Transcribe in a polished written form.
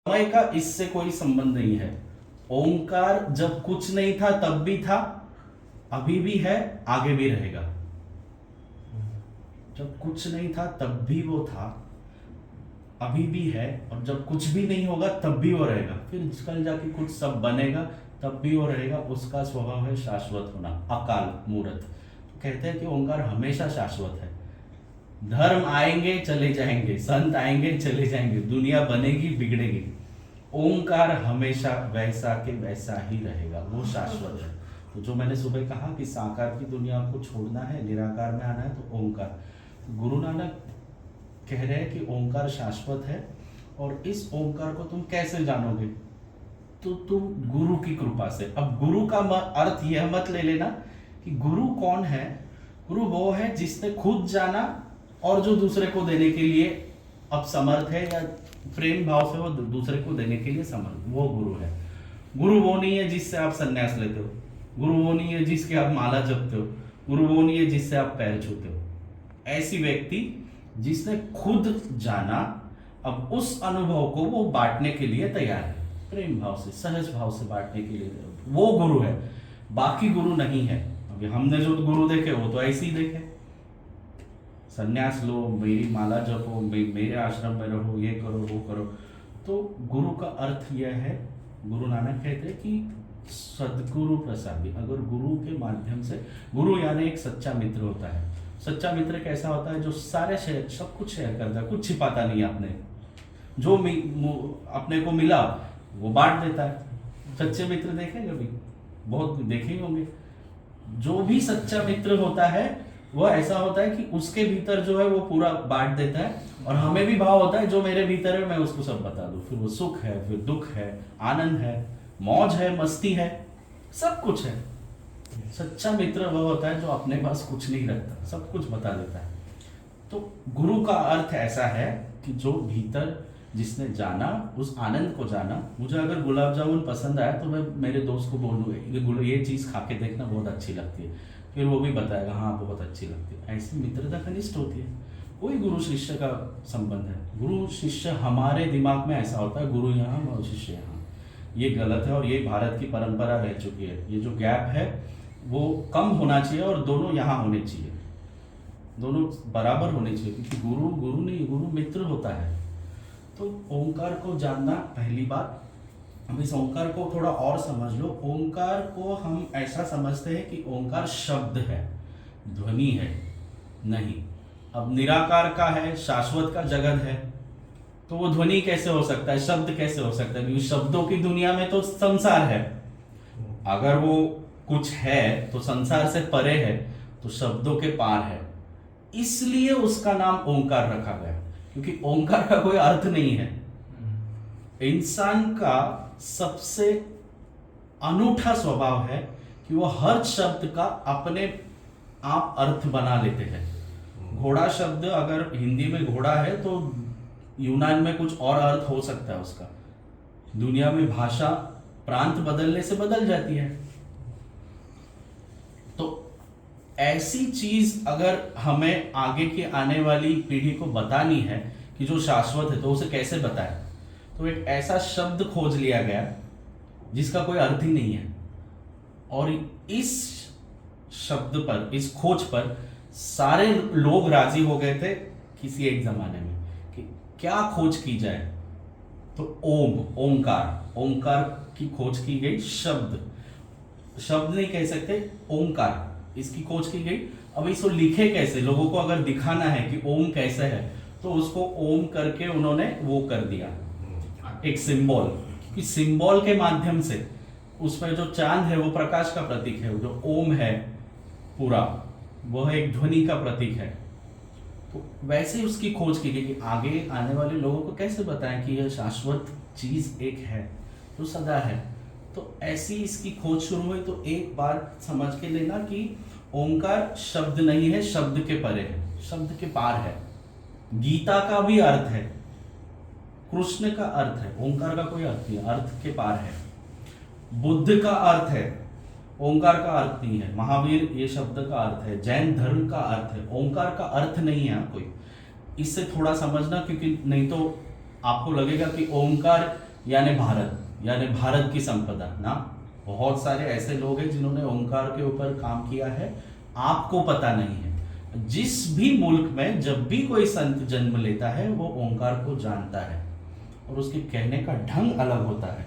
समय का इससे कोई संबंध नहीं है। ओंकार जब कुछ नहीं था तब भी था, अभी भी है, आगे भी रहेगा। जब कुछ नहीं था तब भी वो था, अभी भी है, और जब कुछ भी नहीं होगा तब भी वो रहेगा। फिर कल जाके कुछ सब बनेगा तब भी वो रहेगा। उसका स्वभाव है शाश्वत होना, अकाल मूर्त। तो कहते हैं कि ओंकार हमेशा शाश्वत है। धर्म आएंगे चले जाएंगे, संत आएंगे चले जाएंगे, दुनिया बनेगी बिगड़ेगी, ओंकार हमेशा वैसा के वैसा ही रहेगा, वो शाश्वत है। तो जो मैंने सुबह कहा कि साकार की दुनिया को छोड़ना है, निराकार में आना है, तो ओंकार। गुरु नानक कह रहे हैं कि ओंकार शाश्वत है, और इस ओंकार को तुम कैसे जानोगे? तो तुम गुरु की कृपा से। अब गुरु का अर्थ यह मत ले लेना कि गुरु कौन है। गुरु वो है जिसने खुद जाना और जो दूसरे को देने के लिए अब समर्थ है, या प्रेम भाव से वो दूसरे को देने के लिए समर्थ, वो गुरु है। गुरु वो नहीं है जिससे आप संन्यास लेते हो, गुरु वो नहीं है जिसके आप माला जपते हो, गुरु वो नहीं है जिससे आप पैर छूते हो। ऐसी व्यक्ति जिसने खुद जाना, अब उस अनुभव को वो बांटने के लिए तैयार है, प्रेम भाव से, सहज भाव से बांटने के लिए, वो गुरु है। बाकी गुरु नहीं है। अभी हमने जो गुरु देखे वो तो ऐसे ही देखे, संन्यास लो, मेरी माला जपो, मेरे आश्रम में रहो, ये करो वो करो। तो गुरु का अर्थ यह है, गुरु नानक कहते हैं कि सदगुरु प्रसादी। अगर गुरु के माध्यम से, गुरु यानी एक सच्चा मित्र होता है। सच्चा मित्र कैसा होता है? जो सारे शेयर, सब कुछ शेयर करता है, कुछ छिपाता नहीं है अपने। जो अपने को मिला वो बांट देता है। सच्चे मित्र देखे कभी? बहुत देखे ही होंगे। जो भी सच्चा मित्र होता है वो ऐसा होता है कि उसके भीतर जो है वो पूरा बांट देता है, और हमें भी भाव होता है जो मेरे भीतर है मैं उसको सब बता दूं। फिर वो सुख है, फिर दुख है, आनंद है, मौज है, मस्ती है, सब कुछ है। सच्चा मित्र वह होता है जो अपने पास कुछ नहीं रखता, सब कुछ बता देता है। तो गुरु का अर्थ ऐसा है कि जो भीतर जिसने जाना, उस आनंद को जाना। मुझे अगर गुलाब जामुन पसंद आया तो मैं मेरे दोस्त को बोलूँगा ये चीज़ खा के देखना, बहुत अच्छी लगती है। फिर वो भी बताएगा हाँ बहुत अच्छी लगती है। ऐसी मित्रता घनिष्ठ होती है। वही गुरु शिष्य का संबंध है। गुरु शिष्य हमारे दिमाग में ऐसा होता है, गुरु यहाँ और शिष्य यहाँ। ये गलत है, और ये भारत की परंपरा रह चुकी है। ये जो गैप है वो कम होना चाहिए, और दोनों यहाँ होने चाहिए, दोनों बराबर होने चाहिए। क्योंकि गुरु गुरु नहीं, गुरु मित्र होता है। तो ओंकार को जानना पहली बात। अब इस ओंकार को थोड़ा और समझ लो। ओंकार को हम ऐसा समझते हैं कि ओंकार शब्द है, ध्वनि है, नहीं। अब निराकार का है, शाश्वत का जगत है, तो वो ध्वनि कैसे हो सकता है, शब्द कैसे हो सकता है? क्योंकि शब्दों की दुनिया में तो संसार है। अगर वो कुछ है तो संसार से परे है, तो शब्दों के पार है, इसलिए उसका नाम ओंकार रखा गया। क्योंकि ओंकार का कोई अर्थ नहीं है। इंसान का सबसे अनूठा स्वभाव है कि वो हर शब्द का अपने आप अर्थ बना लेते हैं। घोड़ा शब्द अगर हिंदी में घोड़ा है तो यूनान में कुछ और अर्थ हो सकता है उसका। दुनिया में भाषा प्रांत बदलने से बदल जाती है। तो ऐसी चीज अगर हमें आगे की आने वाली पीढ़ी को बतानी है कि जो शाश्वत है, तो उसे कैसे बताएं? तो एक ऐसा शब्द खोज लिया गया जिसका कोई अर्थ ही नहीं है, और इस शब्द पर, इस खोज पर सारे लोग राजी हो गए थे किसी एक जमाने में कि क्या खोज की जाए। तो ओंकार की खोज की गई। शब्द नहीं कह सकते, ओंकार, इसकी खोज की गई। अब इसको लिखे कैसे? लोगों को अगर दिखाना है कि ओम कैसे है, तो उसको ओम करके उन्होंने वो कर दिया, एक सिंबल। क्योंकि सिंबल के माध्यम से उसमें जो चांद है वो प्रकाश का प्रतीक है, जो ओम है पूरा वह एक ध्वनि का प्रतीक है। तो वैसे ही उसकी खोज की गई कि आगे आने वाले लोगों को कैसे बताएं कि यह शाश्वत चीज एक है जो सदा है। तो ऐसी इसकी खोज शुरू हुई। तो एक बात समझ के लेना कि ओंकार शब्द नहीं है, शब्द के परे है, शब्द के पार है। गीता का भी अर्थ है, कृष्ण का अर्थ है, ओंकार का कोई अर्थ नहीं, अर्थ के पार है। बुद्ध का अर्थ है, ओंकार का अर्थ नहीं है। महावीर ये शब्द का अर्थ है, जैन धर्म का अर्थ है, ओंकार का अर्थ नहीं है कोई। इससे थोड़ा समझना, क्योंकि नहीं तो आपको लगेगा कि ओंकार यानी भारत, यानी भारत की संपदा ना। बहुत सारे ऐसे लोग हैं जिन्होंने ओंकार के ऊपर काम किया है, आपको पता नहीं है। जिस भी मुल्क में जब भी कोई संत जन्म लेता है वो ओंकार को जानता है और उसके कहने का ढंग अलग होता है।